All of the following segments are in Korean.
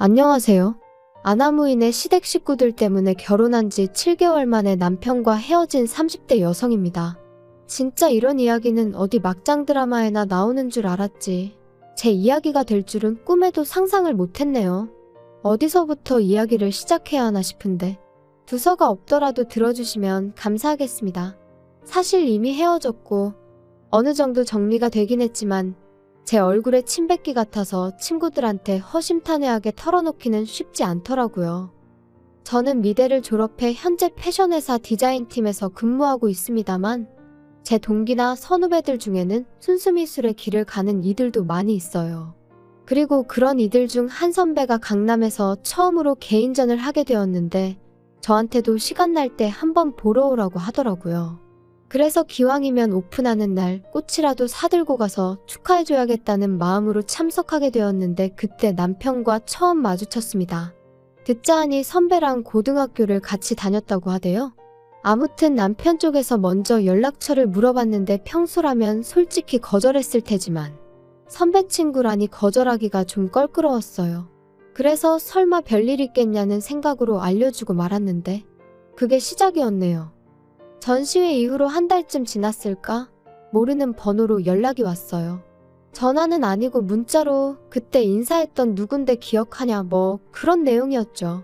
안녕하세요. 아나무인의 시댁 식구들 때문에 결혼한 지 7개월 만에 남편과 헤어진 30대 여성입니다. 진짜 이런 이야기는 어디 막장 드라마에나 나오는 줄 알았지. 제 이야기가 될 줄은 꿈에도 상상을 못했네요. 어디서부터 이야기를 시작해야 하나 싶은데 두서가 없더라도 들어주시면 감사하겠습니다. 사실 이미 헤어졌고 어느 정도 정리가 되긴 했지만 제 얼굴에 침 뱉기 같아서 친구들한테 허심탄회하게 털어놓기는 쉽지 않더라고요. 저는 미대를 졸업해 현재 패션회사 디자인팀에서 근무하고 있습니다만 제 동기나 선후배들 중에는 순수미술의 길을 가는 이들도 많이 있어요. 그리고 그런 이들 중 한 선배가 강남에서 처음으로 개인전을 하게 되었는데 저한테도 시간 날 때 한번 보러 오라고 하더라고요. 그래서 기왕이면 오픈하는 날 꽃이라도 사들고 가서 축하해줘야겠다는 마음으로 참석하게 되었는데 그때 남편과 처음 마주쳤습니다. 듣자 하니 선배랑 고등학교를 같이 다녔다고 하대요. 아무튼 남편 쪽에서 먼저 연락처를 물어봤는데 평소라면 솔직히 거절했을 테지만 선배 친구라니 거절하기가 좀 껄끄러웠어요. 그래서 설마 별일 있겠냐는 생각으로 알려주고 말았는데 그게 시작이었네요. 전시회 이후로 한 달쯤 지났을까? 모르는 번호로 연락이 왔어요. 전화는 아니고 문자로 그때 인사했던 누군데 기억하냐 뭐 그런 내용이었죠.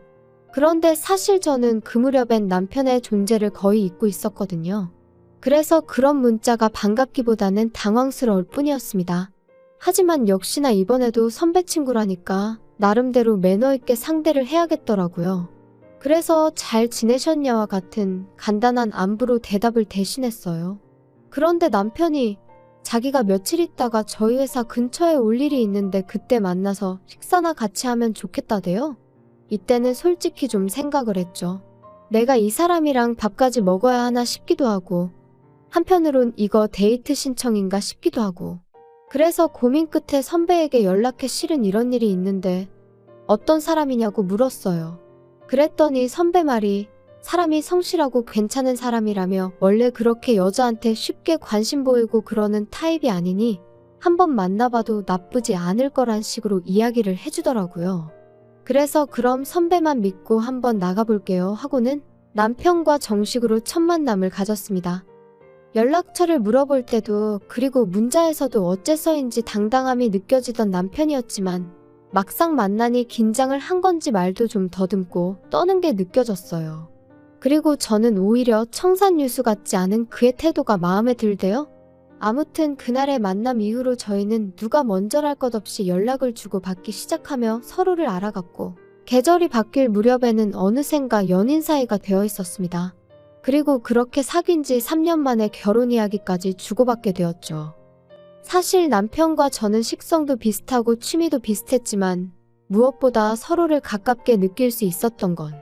그런데 사실 저는 그 무렵엔 남편의 존재를 거의 잊고 있었거든요. 그래서 그런 문자가 반갑기보다는 당황스러울 뿐이었습니다. 하지만 역시나 이번에도 선배 친구라니까 나름대로 매너 있게 상대를 해야겠더라고요. 그래서 잘 지내셨냐와 같은 간단한 안부로 대답을 대신했어요. 그런데 남편이 자기가 며칠 있다가 저희 회사 근처에 올 일이 있는데 그때 만나서 식사나 같이 하면 좋겠다대요. 이때는 솔직히 좀 생각을 했죠. 내가 이 사람이랑 밥까지 먹어야 하나 싶기도 하고 한편으론 이거 데이트 신청인가 싶기도 하고 그래서 고민 끝에 선배에게 연락해 실은 이런 일이 있는데 어떤 사람이냐고 물었어요. 그랬더니 선배 말이 사람이 성실하고 괜찮은 사람이라며 원래 그렇게 여자한테 쉽게 관심 보이고 그러는 타입이 아니니 한번 만나봐도 나쁘지 않을 거란 식으로 이야기를 해주더라고요. 그래서 그럼 선배만 믿고 한번 나가볼게요 하고는 남편과 정식으로 첫 만남을 가졌습니다. 연락처를 물어볼 때도 그리고 문자에서도 어째서인지 당당함이 느껴지던 남편이었지만 막상 만나니 긴장을 한 건지 말도 좀 더듬고 떠는 게 느껴졌어요. 그리고 저는 오히려 청산유수 같지 않은 그의 태도가 마음에 들대요. 아무튼 그날의 만남 이후로 저희는 누가 먼저랄 것 없이 연락을 주고받기 시작하며 서로를 알아갔고 계절이 바뀔 무렵에는 어느샌가 연인 사이가 되어 있었습니다. 그리고 그렇게 사귄 지 3년 만에 결혼 이야기까지 주고받게 되었죠. 사실 남편과 저는 식성도 비슷하고 취미도 비슷했지만 무엇보다 서로를 가깝게 느낄 수 있었던 건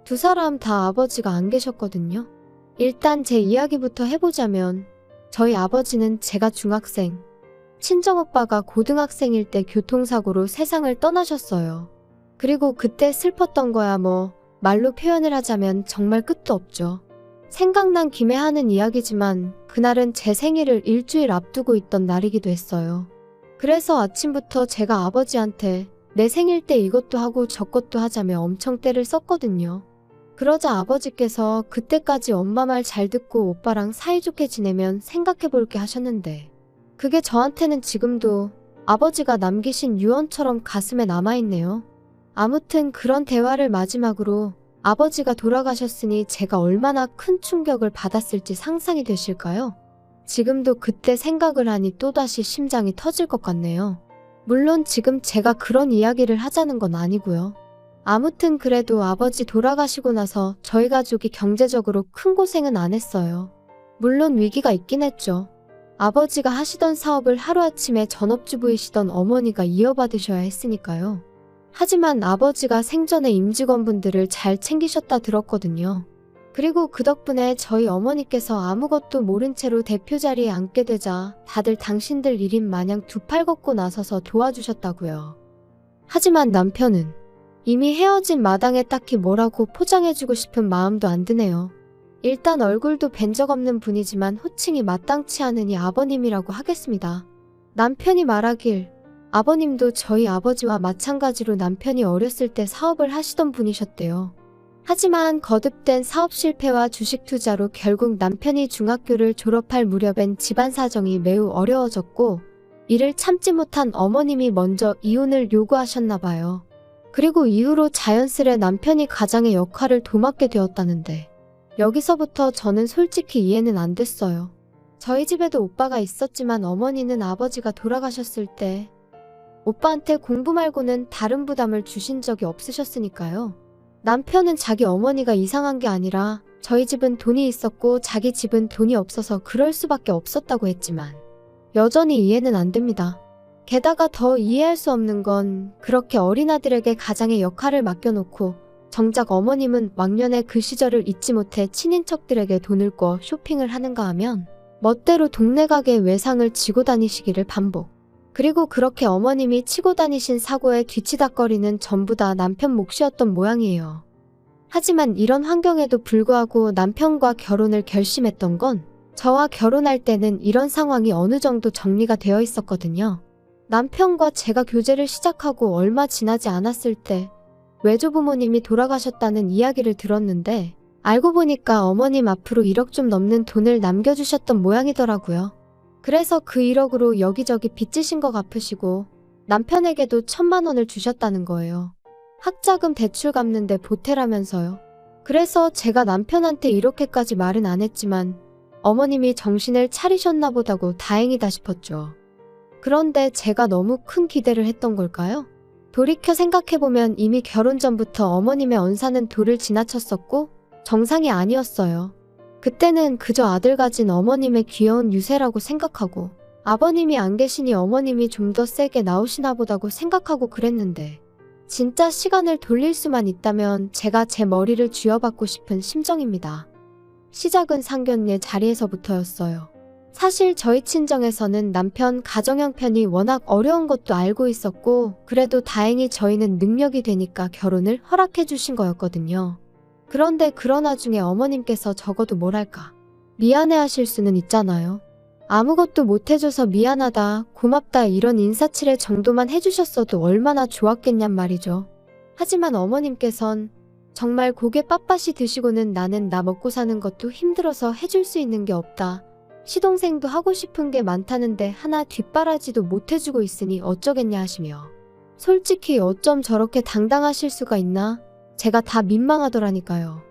두 사람 다 아버지가 안 계셨거든요. 일단 제 이야기부터 해보자면 저희 아버지는 제가 중학생, 친정오빠가 고등학생일 때 교통사고로 세상을 떠나셨어요. 그리고 그때 슬펐던 거야 뭐 말로 표현을 하자면 정말 끝도 없죠. 생각난 김에 하는 이야기지만 그날은 제 생일을 일주일 앞두고 있던 날이기도 했어요. 그래서 아침부터 제가 아버지한테 내 생일 때 이것도 하고 저것도 하자며 엄청 떼를 썼거든요. 그러자 아버지께서 그때까지 엄마 말 잘 듣고 오빠랑 사이좋게 지내면 생각해볼게 하셨는데 그게 저한테는 지금도 아버지가 남기신 유언처럼 가슴에 남아있네요. 아무튼 그런 대화를 마지막으로 아버지가 돌아가셨으니 제가 얼마나 큰 충격을 받았을지 상상이 되실까요? 지금도 그때 생각을 하니 또다시 심장이 터질 것 같네요. 물론 지금 제가 그런 이야기를 하자는 건 아니고요. 아무튼 그래도 아버지 돌아가시고 나서 저희 가족이 경제적으로 큰 고생은 안 했어요. 물론 위기가 있긴 했죠. 아버지가 하시던 사업을 하루아침에 전업주부이시던 어머니가 이어받으셔야 했으니까요. 하지만 아버지가 생전에 임직원분들을 잘 챙기셨다 들었거든요. 그리고 그 덕분에 저희 어머니께서 아무것도 모른 채로 대표 자리에 앉게 되자 다들 당신들 일인 마냥 두 팔 걷고 나서서 도와주셨다고요. 하지만 남편은 이미 헤어진 마당에 딱히 뭐라고 포장해주고 싶은 마음도 안 드네요. 일단 얼굴도 뵌 적 없는 분이지만 호칭이 마땅치 않으니 아버님이라고 하겠습니다. 남편이 말하길 아버님도 저희 아버지와 마찬가지로 남편이 어렸을 때 사업을 하시던 분이셨대요. 하지만 거듭된 사업 실패와 주식 투자로 결국 남편이 중학교를 졸업할 무렵엔 집안 사정이 매우 어려워졌고 이를 참지 못한 어머님이 먼저 이혼을 요구하셨나 봐요. 그리고 이후로 자연스레 남편이 가장의 역할을 도맡게 되었다는데 여기서부터 저는 솔직히 이해는 안 됐어요. 저희 집에도 오빠가 있었지만 어머니는 아버지가 돌아가셨을 때 오빠한테 공부 말고는 다른 부담을 주신 적이 없으셨으니까요. 남편은 자기 어머니가 이상한 게 아니라 저희 집은 돈이 있었고 자기 집은 돈이 없어서 그럴 수밖에 없었다고 했지만 여전히 이해는 안 됩니다. 게다가 더 이해할 수 없는 건 그렇게 어린아들에게 가장의 역할을 맡겨놓고 정작 어머님은 왕년에 그 시절을 잊지 못해 친인척들에게 돈을 꿔 쇼핑을 하는가 하면 멋대로 동네 가게 외상을 지고 다니시기를 반복. 그리고 그렇게 어머님이 치고 다니신 사고에 뒤치다꺼리는 전부 다 남편 몫이었던 모양이에요. 하지만 이런 환경에도 불구하고 남편과 결혼을 결심했던 건 저와 결혼할 때는 이런 상황이 어느 정도 정리가 되어 있었거든요. 남편과 제가 교제를 시작하고 얼마 지나지 않았을 때 외조부모님이 돌아가셨다는 이야기를 들었는데 알고 보니까 어머님 앞으로 1억 좀 넘는 돈을 남겨주셨던 모양이더라고요. 그래서 그 1억으로 여기저기 빚지신 거 갚으시고 남편에게도 1,000만 원을 주셨다는 거예요. 학자금 대출 갚는데 보태라면서요. 그래서 제가 남편한테 이렇게까지 말은 안 했지만 어머님이 정신을 차리셨나 보다고 다행이다 싶었죠. 그런데 제가 너무 큰 기대를 했던 걸까요? 돌이켜 생각해보면 이미 결혼 전부터 어머님의 언사는 도를 지나쳤었고 정상이 아니었어요. 그때는 그저 아들 가진 어머님의 귀여운 유세라고 생각하고 아버님이 안 계시니 어머님이 좀 더 세게 나오시나 보다고 생각하고 그랬는데 진짜 시간을 돌릴 수만 있다면 제가 제 머리를 쥐어받고 싶은 심정입니다. 시작은 상견례 자리에서부터였어요. 사실 저희 친정에서는 남편 가정 형편이 워낙 어려운 것도 알고 있었고 그래도 다행히 저희는 능력이 되니까 결혼을 허락해 주신 거였거든요. 그런데 그런 와중에 어머님께서 적어도 뭐랄까 미안해하실 수는 있잖아요. 아무것도 못해줘서 미안하다, 고맙다 이런 인사치레 정도만 해주셨어도 얼마나 좋았겠냔 말이죠. 하지만 어머님께선 정말 고개 빳빳이 드시고는 나는 나 먹고 사는 것도 힘들어서 해줄 수 있는 게 없다. 시동생도 하고 싶은 게 많다는데 하나 뒷바라지도 못해주고 있으니 어쩌겠냐 하시며 솔직히 어쩜 저렇게 당당하실 수가 있나? 제가 다 민망하더라니까요.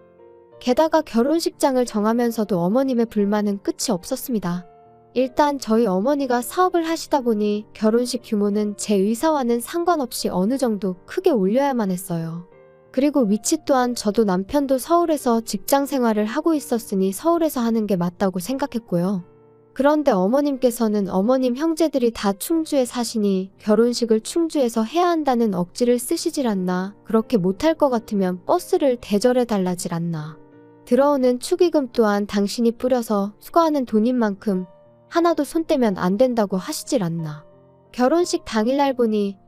게다가 결혼식장을 정하면서도 어머님의 불만은 끝이 없었습니다. 일단 저희 어머니가 사업을 하시다 보니 결혼식 규모는 제 의사와는 상관없이 어느 정도 크게 올려야만 했어요. 그리고 위치 또한 저도 남편도 서울에서 직장 생활을 하고 있었으니 서울에서 하는 게 맞다고 생각했고요. 그런데 어머님께서는 어머님 형제들이 다 충주에 사시니 결혼식을 충주에서 해야 한다는 억지를 쓰시질 않나, 그렇게 못할 것 같으면 버스를 대절해 달라질 않나, 들어오는 축의금 또한 당신이 뿌려서 수거하는 돈인 만큼 하나도 손 떼면 안 된다고 하시질 않나. 결혼식 당일날 보니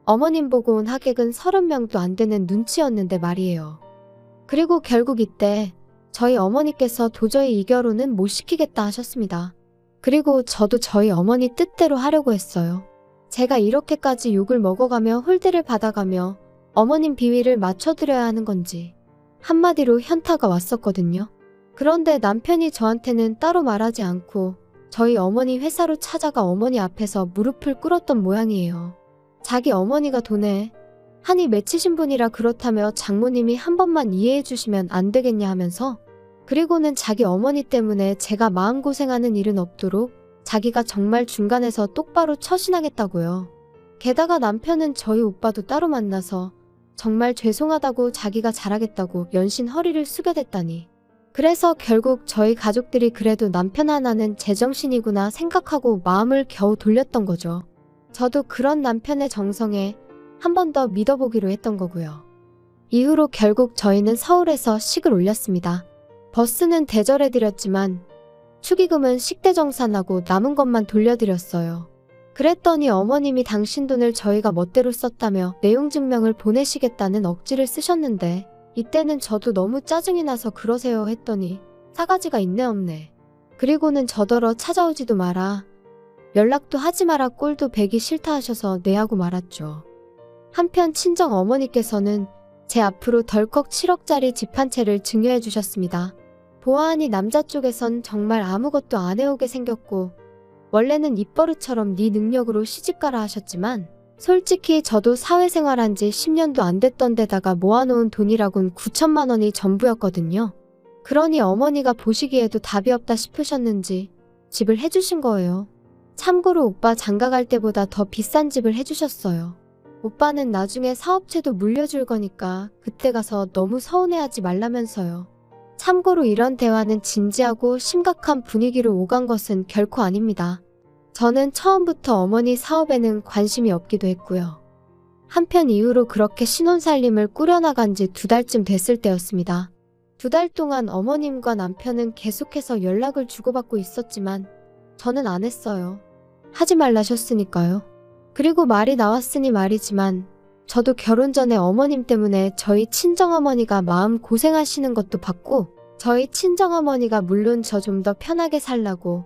어머님 보고 온 하객은 30명도 안 되는 눈치였는데 말이에요. 그리고 결국 이때 저희 어머니께서 도저히 이 결혼은 못 시키겠다 하셨습니다. 그리고 저도 저희 어머니 뜻대로 하려고 했어요. 제가 이렇게까지 욕을 먹어가며 홀대를 받아가며 어머님 비위를 맞춰드려야 하는 건지 한마디로 현타가 왔었거든요. 그런데 남편이 저한테는 따로 말하지 않고 저희 어머니 회사로 찾아가 어머니 앞에서 무릎을 꿇었던 모양이에요. 자기 어머니가 돈에 한이 맺히신 분이라 그렇다며 장모님이 한 번만 이해해 주시면 안 되겠냐 하면서, 그리고는 자기 어머니 때문에 제가 마음고생하는 일은 없도록 자기가 정말 중간에서 똑바로 처신하겠다고요. 게다가 남편은 저희 오빠도 따로 만나서 정말 죄송하다고 자기가 잘하겠다고 연신 허리를 숙여댔다니. 그래서 결국 저희 가족들이 그래도 남편 하나는 제정신이구나 생각하고 마음을 겨우 돌렸던 거죠. 저도 그런 남편의 정성에 한 번 더 믿어보기로 했던 거고요. 이후로 결국 저희는 서울에서 식을 올렸습니다. 버스는 대절해드렸지만 축의금은 식대정산하고 남은 것만 돌려드렸어요. 그랬더니 어머님이 당신 돈을 저희가 멋대로 썼다며 내용 증명을 보내시겠다는 억지를 쓰셨는데 이때는 저도 너무 짜증이 나서 그러세요 했더니 싸가지가 있네 없네. 그리고는 저더러 찾아오지도 마라. 연락도 하지 마라 꼴도 배기 싫다 하셔서 뇌하고 말았죠. 한편 친정 어머니께서는 제 앞으로 덜컥 7억짜리 집 한 채를 증여해 주셨습니다. 보아하니 남자 쪽에선 정말 아무것도 안 해오게 생겼고 원래는 입버릇처럼 네 능력으로 시집가라 하셨지만 솔직히 저도 사회생활한 지 10년도 안 됐던 데다가 모아놓은 돈이라곤 9천만 원이 전부였거든요. 그러니 어머니가 보시기에도 답이 없다 싶으셨는지 집을 해주신 거예요. 참고로 오빠 장가갈 때보다 더 비싼 집을 해주셨어요. 오빠는 나중에 사업체도 물려줄 거니까 그때 가서 너무 서운해하지 말라면서요. 참고로 이런 대화는 진지하고 심각한 분위기로 오간 것은 결코 아닙니다. 저는 처음부터 어머니 사업에는 관심이 없기도 했고요. 한편 이후로 그렇게 신혼살림을 꾸려나간 지 2달쯤 됐을 때였습니다. 2달 동안 어머님과 남편은 계속해서 연락을 주고받고 있었지만 저는 안 했어요. 하지 말라셨으니까요. 그리고 말이 나왔으니 말이지만 저도 결혼 전에 어머님 때문에 저희 친정어머니가 마음 고생하시는 것도 봤고 저희 친정어머니가 물론 저 좀 더 편하게 살라고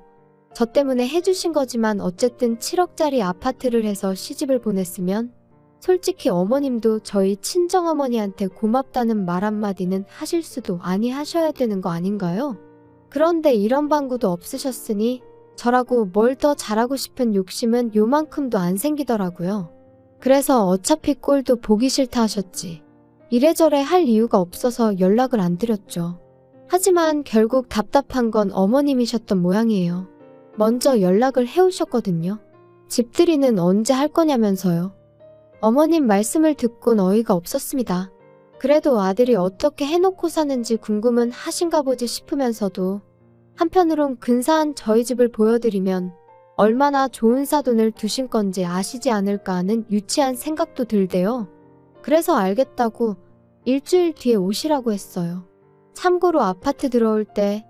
저 때문에 해주신 거지만 어쨌든 7억짜리 아파트를 해서 시집을 보냈으면 솔직히 어머님도 저희 친정어머니한테 고맙다는 말 한마디는 하실 수도 아니 하셔야 되는 거 아닌가요? 그런데 이런 방구도 없으셨으니 저라고 뭘 더 잘하고 싶은 욕심은 요만큼도 안 생기더라고요. 그래서 어차피 꼴도 보기 싫다 하셨지. 이래저래 할 이유가 없어서 연락을 안 드렸죠. 하지만 결국 답답한 건 어머님이셨던 모양이에요. 먼저 연락을 해오셨거든요. 집들이는 언제 할 거냐면서요. 어머님 말씀을 듣곤 어이가 없었습니다. 그래도 아들이 어떻게 해놓고 사는지 궁금은 하신가 보지 싶으면서도 한편으론 근사한 저희 집을 보여드리면 얼마나 좋은 사돈을 두신 건지 아시지 않을까 하는 유치한 생각도 들대요. 그래서 알겠다고 일주일 뒤에 오시라고 했어요. 참고로 아파트 들어올 때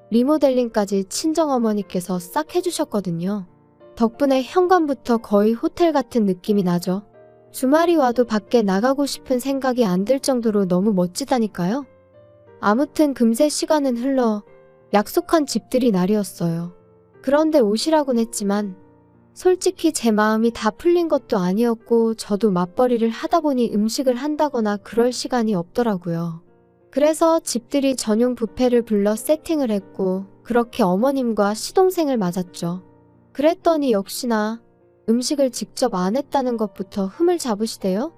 리모델링까지 친정어머니께서 싹 해주셨거든요. 덕분에 현관부터 거의 호텔 같은 느낌이 나죠. 주말이 와도 밖에 나가고 싶은 생각이 안 들 정도로 너무 멋지다니까요. 아무튼 금세 시간은 흘러 약속한 집들이 날이었어요. 그런데 오시라곤 했지만 솔직히 제 마음이 다 풀린 것도 아니었고 저도 맞벌이를 하다 보니 음식을 한다거나 그럴 시간이 없더라고요. 그래서 집들이 전용 뷔페를 불러 세팅을 했고 그렇게 어머님과 시동생을 맞았죠. 그랬더니 역시나 음식을 직접 안 했다는 것부터 흠을 잡으시대요.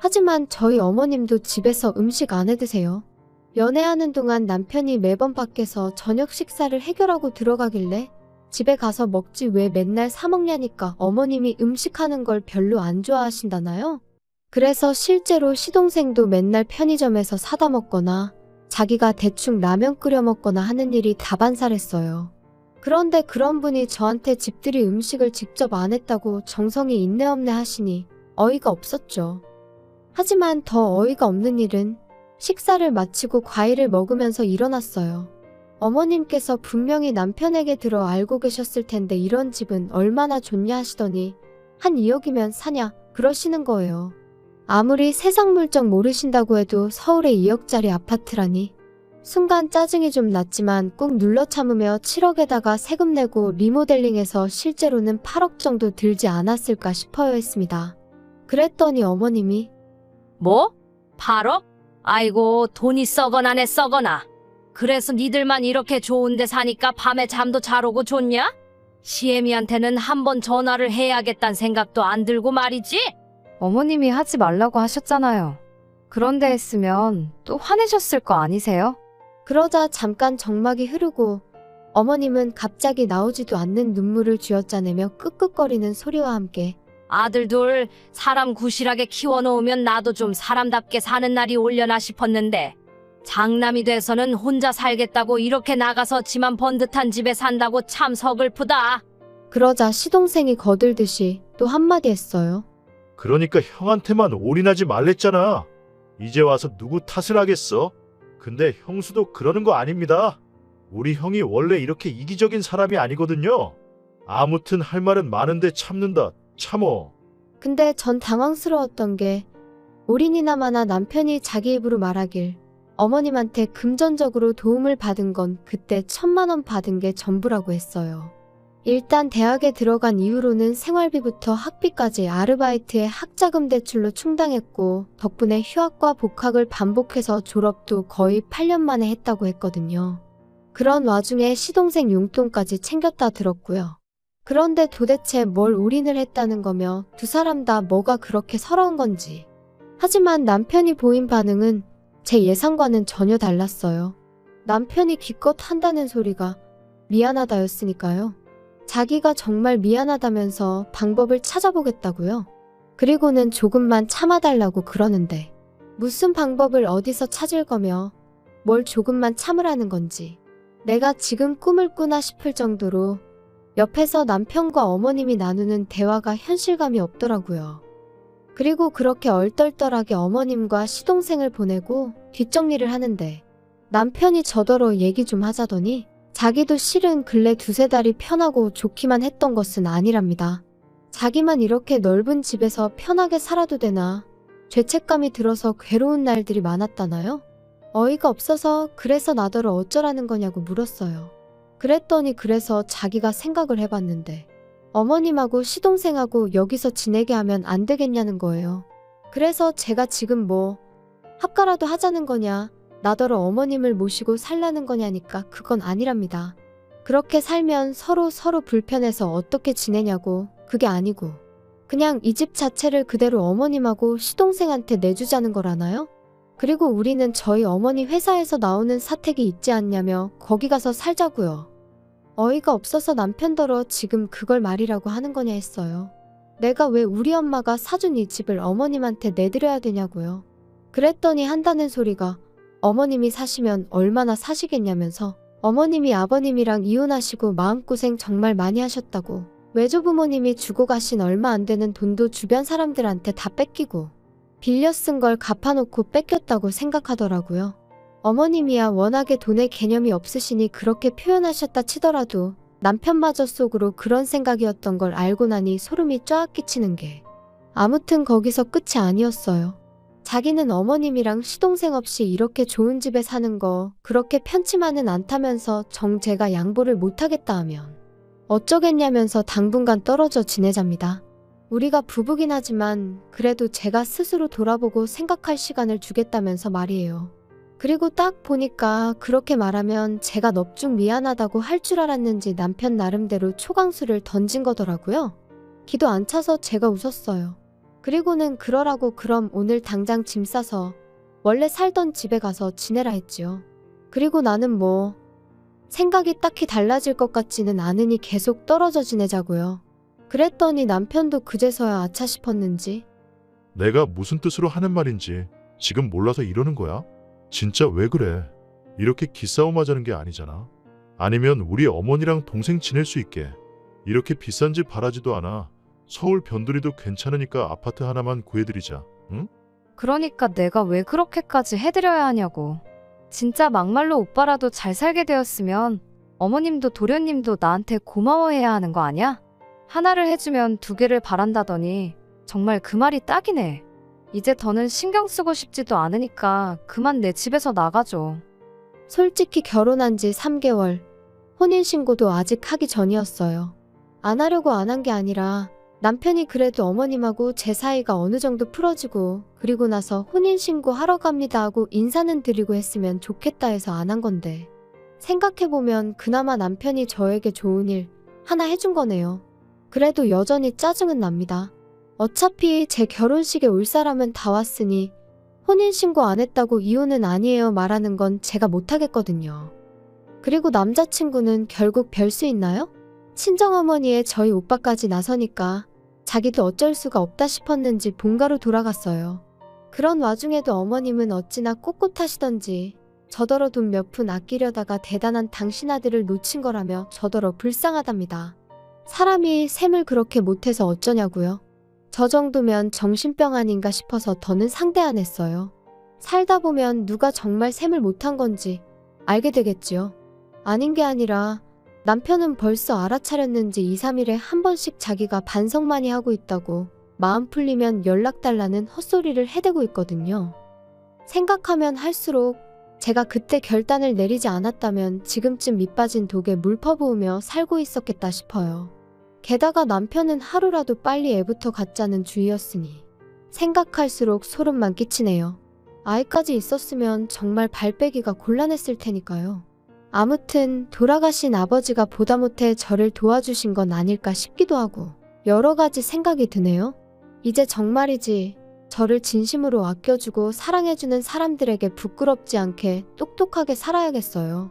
하지만 저희 어머님도 집에서 음식 안 해드세요. 연애하는 동안 남편이 매번 밖에서 저녁 식사를 해결하고 들어가길래 집에 가서 먹지 왜 맨날 사 먹냐니까 어머님이 음식하는 걸 별로 안 좋아하신다나요? 그래서 실제로 시동생도 맨날 편의점에서 사다 먹거나 자기가 대충 라면 끓여 먹거나 하는 일이 다반사랬어요. 그런데 그런 분이 저한테 집들이 음식을 직접 안 했다고 정성이 있네 없네 하시니 어이가 없었죠. 하지만 더 어이가 없는 일은 식사를 마치고 과일을 먹으면서 일어났어요. 어머님께서 분명히 남편에게 들어 알고 계셨을 텐데 이런 집은 얼마나 좋냐 하시더니 한 2억이면 사냐 그러시는 거예요. 아무리 세상 물정 모르신다고 해도 서울에 2억짜리 아파트라니. 순간 짜증이 좀 났지만 꾹 눌러 참으며 7억에다가 세금 내고 리모델링해서 실제로는 8억 정도 들지 않았을까 싶어요 했습니다. 그랬더니 어머님이 뭐? 8억? 아이고 돈이 썩어나네 썩어나. 그래서 니들만 이렇게 좋은 데 사니까 밤에 잠도 잘 오고 좋냐? 시애미한테는 한번 전화를 해야겠다는 생각도 안 들고 말이지? 어머님이 하지 말라고 하셨잖아요. 그런데 했으면 또 화내셨을 거 아니세요? 그러자 잠깐 정막이 흐르고 어머님은 갑자기 나오지도 않는 눈물을 쥐어짜내며 끄끄거리는 소리와 함께 아들 둘 사람 구실하게 키워놓으면 나도 좀 사람답게 사는 날이 올려나 싶었는데 장남이 돼서는 혼자 살겠다고 이렇게 나가서 지만 번듯한 집에 산다고 참 서글프다. 그러자 시동생이 거들듯이 또 한마디 했어요. 그러니까 형한테만 올인하지 말랬잖아. 이제 와서 누구 탓을 하겠어? 근데 형수도 그러는 거 아닙니다. 우리 형이 원래 이렇게 이기적인 사람이 아니거든요. 아무튼 할 말은 많은데 참는다. 참어. 근데 전 당황스러웠던 게 올인이나마나 남편이 자기 입으로 말하길 어머님한테 금전적으로 도움을 받은 건 그때 1,000만 원 받은 게 전부라고 했어요. 일단 대학에 들어간 이후로는 생활비부터 학비까지 아르바이트에 학자금 대출로 충당했고 덕분에 휴학과 복학을 반복해서 졸업도 거의 8년 만에 했다고 했거든요. 그런 와중에 시동생 용돈까지 챙겼다 들었고요. 그런데 도대체 뭘 올인을 했다는 거며 두 사람 다 뭐가 그렇게 서러운 건지. 하지만 남편이 보인 반응은 제 예상과는 전혀 달랐어요. 남편이 기껏 한다는 소리가 미안하다였으니까요. 자기가 정말 미안하다면서 방법을 찾아보겠다고요. 그리고는 조금만 참아달라고 그러는데 무슨 방법을 어디서 찾을 거며 뭘 조금만 참으라는 건지 내가 지금 꿈을 꾸나 싶을 정도로 옆에서 남편과 어머님이 나누는 대화가 현실감이 없더라고요. 그리고 그렇게 얼떨떨하게 어머님과 시동생을 보내고 뒷정리를 하는데 남편이 저더러 얘기 좀 하자더니 자기도 실은 근래 두세 달이 편하고 좋기만 했던 것은 아니랍니다. 자기만 이렇게 넓은 집에서 편하게 살아도 되나 죄책감이 들어서 괴로운 날들이 많았다나요? 어이가 없어서 그래서 나더러 어쩌라는 거냐고 물었어요. 그랬더니 그래서 자기가 생각을 해봤는데 어머님하고 시동생하고 여기서 지내게 하면 안 되겠냐는 거예요. 그래서 제가 지금 뭐 합가라도 하자는 거냐 나더러 어머님을 모시고 살라는 거냐니까 그건 아니랍니다. 그렇게 살면 서로 불편해서 어떻게 지내냐고 그게 아니고 그냥 이 집 자체를 그대로 어머님하고 시동생한테 내주자는 거라나요? 그리고 우리는 저희 어머니 회사에서 나오는 사택이 있지 않냐며 거기 가서 살자고요. 어이가 없어서 남편더러 지금 그걸 말이라고 하는 거냐 했어요. 내가 왜 우리 엄마가 사준 이 집을 어머님한테 내드려야 되냐고요. 그랬더니 한다는 소리가 어머님이 사시면 얼마나 사시겠냐면서 어머님이 아버님이랑 이혼하시고 마음고생 정말 많이 하셨다고 외조부모님이 주고 가신 얼마 안 되는 돈도 주변 사람들한테 다 뺏기고 빌려 쓴 걸 갚아놓고 뺏겼다고 생각하더라고요. 어머님이야 워낙에 돈의 개념이 없으시니 그렇게 표현하셨다 치더라도 남편마저 속으로 그런 생각이었던 걸 알고 나니 소름이 쫙 끼치는 게 아무튼 거기서 끝이 아니었어요. 자기는 어머님이랑 시동생 없이 이렇게 좋은 집에 사는 거 그렇게 편치만은 않다면서 제가 양보를 못하겠다 하면 어쩌겠냐면서 당분간 떨어져 지내잡니다. 우리가 부부긴 하지만 그래도 제가 스스로 돌아보고 생각할 시간을 주겠다면서 말이에요. 그리고 딱 보니까 그렇게 말하면 제가 넙죽 미안하다고 할 줄 알았는지 남편 나름대로 초강수를 던진 거더라고요. 기도 안 차서 제가 웃었어요. 그리고는 그러라고 그럼 오늘 당장 짐 싸서 원래 살던 집에 가서 지내라 했지요. 그리고 나는 뭐 생각이 딱히 달라질 것 같지는 않으니 계속 떨어져 지내자고요. 그랬더니 남편도 그제서야 아차 싶었는지 내가 무슨 뜻으로 하는 말인지 지금 몰라서 이러는 거야? 진짜 왜 그래? 이렇게 기싸움 하자는 게 아니잖아. 아니면 우리 어머니랑 동생 지낼 수 있게 이렇게 비싼 집 바라지도 않아. 서울 변두리도 괜찮으니까 아파트 하나만 구해드리자. 응? 그러니까 내가 왜 그렇게까지 해드려야 하냐고. 진짜 막말로 오빠라도 잘 살게 되었으면 어머님도 도련님도 나한테 고마워해야 하는 거 아냐? 하나를 해주면 두 개를 바란다더니 정말 그 말이 딱이네. 이제 더는 신경 쓰고 싶지도 않으니까 그만 내 집에서 나가줘. 솔직히 결혼한 지 3개월, 혼인신고도 아직 하기 전이었어요. 안 하려고 안 한 게 아니라 남편이 그래도 어머님하고 제 사이가 어느 정도 풀어지고 그리고 나서 혼인신고 하러 갑니다 하고 인사는 드리고 했으면 좋겠다 해서 안 한 건데 생각해보면 그나마 남편이 저에게 좋은 일 하나 해준 거네요. 그래도 여전히 짜증은 납니다. 어차피 제 결혼식에 올 사람은 다 왔으니 혼인신고 안 했다고 이혼은 아니에요 말하는 건 제가 못하겠거든요. 그리고 남자친구는 결국 별 수 있나요? 친정어머니의 저희 오빠까지 나서니까 자기도 어쩔 수가 없다 싶었는지 본가로 돌아갔어요. 그런 와중에도 어머님은 어찌나 꼿꼿하시던지 저더러 돈 몇 푼 아끼려다가 대단한 당신 아들을 놓친 거라며 저더러 불쌍하답니다. 사람이 셈을 그렇게 못해서 어쩌냐고요. 저 정도면 정신병 아닌가 싶어서 더는 상대 안 했어요. 살다 보면 누가 정말 셈을 못한 건지 알게 되겠지요. 아닌 게 아니라 남편은 벌써 알아차렸는지 2, 3일에 한 번씩 자기가 반성 많이 하고 있다고 마음 풀리면 연락 달라는 헛소리를 해대고 있거든요. 생각하면 할수록 제가 그때 결단을 내리지 않았다면 지금쯤 밑빠진 독에 물 퍼부으며 살고 있었겠다 싶어요. 게다가 남편은 하루라도 빨리 애부터 갖자는 주의였으니 생각할수록 소름만 끼치네요. 아이까지 있었으면 정말 발 빼기가 곤란했을 테니까요. 아무튼 돌아가신 아버지가 보다 못해 저를 도와주신 건 아닐까 싶기도 하고 여러 가지 생각이 드네요. 이제 정말이지 저를 진심으로 아껴주고 사랑해주는 사람들에게 부끄럽지 않게 똑똑하게 살아야겠어요.